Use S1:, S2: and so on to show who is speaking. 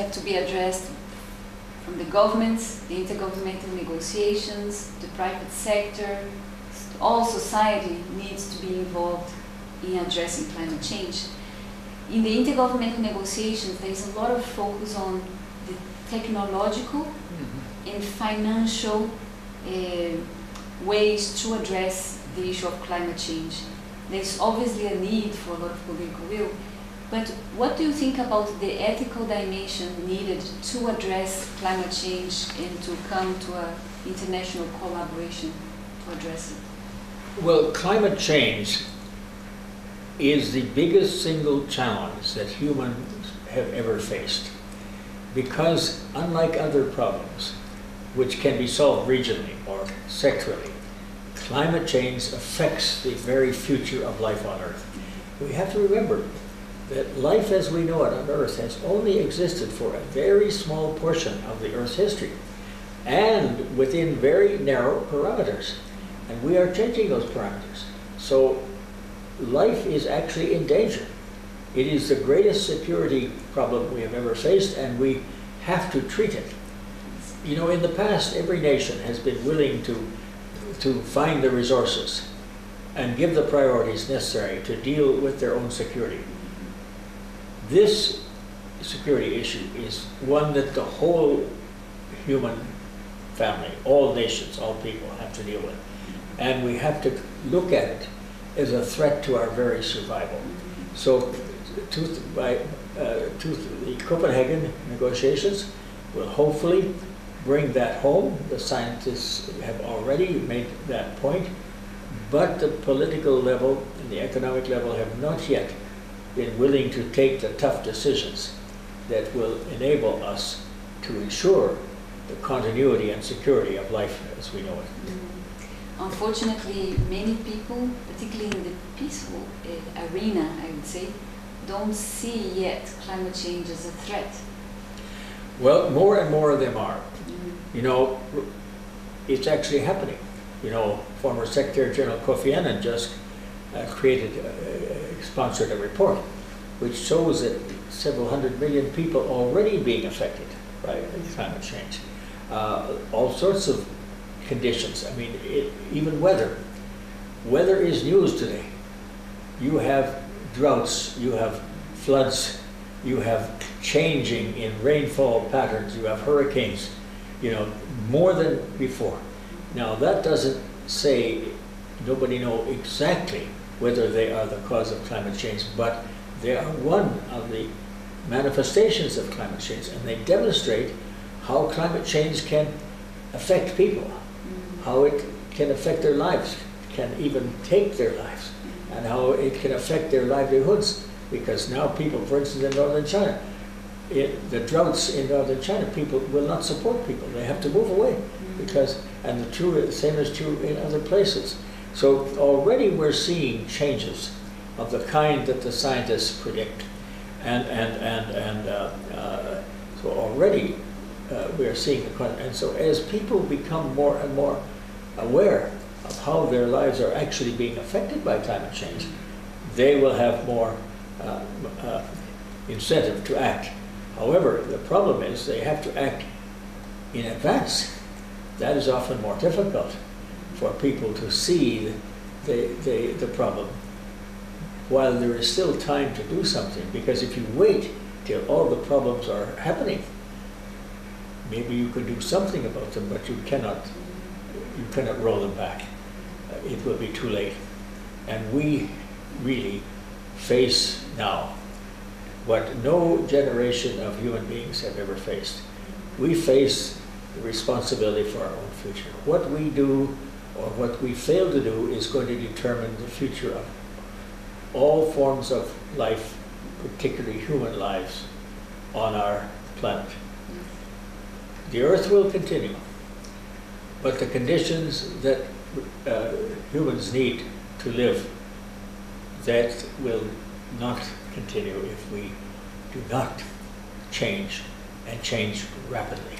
S1: have to be addressed from the governments, the intergovernmental negotiations, the private sector. All society needs to be involved in addressing climate change. In the intergovernmental negotiations, there is a lot of focus on the technological and financial ways to address the issue of climate change. There's obviously a need for a lot of political will, but what do you think about the ethical dimension needed to address climate change and to come to an international collaboration to address it?
S2: Well, climate change is the biggest single challenge that humans have ever faced, because unlike other problems, which can be solved regionally or sectorally, climate change affects the very future of life on Earth. We have to remember that life as we know it on Earth has only existed for a very small portion of the Earth's history, and within very narrow parameters. And we are changing those parameters. So life is actually in danger. It is the greatest security problem we have ever faced, and we have to treat it. You know, in the past, every nation has been willing to find the resources and give the priorities necessary to deal with their own security. This security issue is one that the whole human family, all nations, all people have to deal with. And we have to look at it as a threat to our very survival. So the Copenhagen negotiations will hopefully bring that home. The scientists have already made that point, but the political level and the economic level have not yet been willing to take the tough decisions that will enable us to ensure the continuity and security of life as we know it.
S1: Unfortunately, many people, particularly in the peaceful arena, I would say, don't see yet climate change as a threat.
S2: Well, more and more of them are. You know, it's actually happening. You know, former Secretary General Kofi Annan just sponsored a report which shows that several hundred million people already being affected by climate change. All sorts of conditions. I mean, even weather. Weather is news today. You have droughts, you have floods, you have changing in rainfall patterns, you have hurricanes, you know, more than before. Now that doesn't say nobody knows exactly whether they are the cause of climate change, but they are one of the manifestations of climate change, and they demonstrate how climate change can affect people, how it can affect their lives, can even take their lives, and how it can affect their livelihoods. Because now people, for instance, in northern China, the droughts in northern China, people will not support people. They have to move away because, and the same is true in other places. So already we're seeing changes of the kind that the scientists predict, so already we are seeing the kind. And so as people become more and more aware of how their lives are actually being affected by climate change, they will have more incentive to act. However, the problem is they have to act in advance. That is often more difficult for people to see the problem while there is still time to do something. Because if you wait till all the problems are happening, maybe you could do something about them, but you cannot roll them back. It will be too late. And we really face now what no generation of human beings have ever faced. We face the responsibility for our own future. What we do or what we fail to do is going to determine the future of all forms of life, particularly human lives, on our planet. The Earth will continue, but the conditions that humans need to live, that will not continue if we do not change, and change rapidly.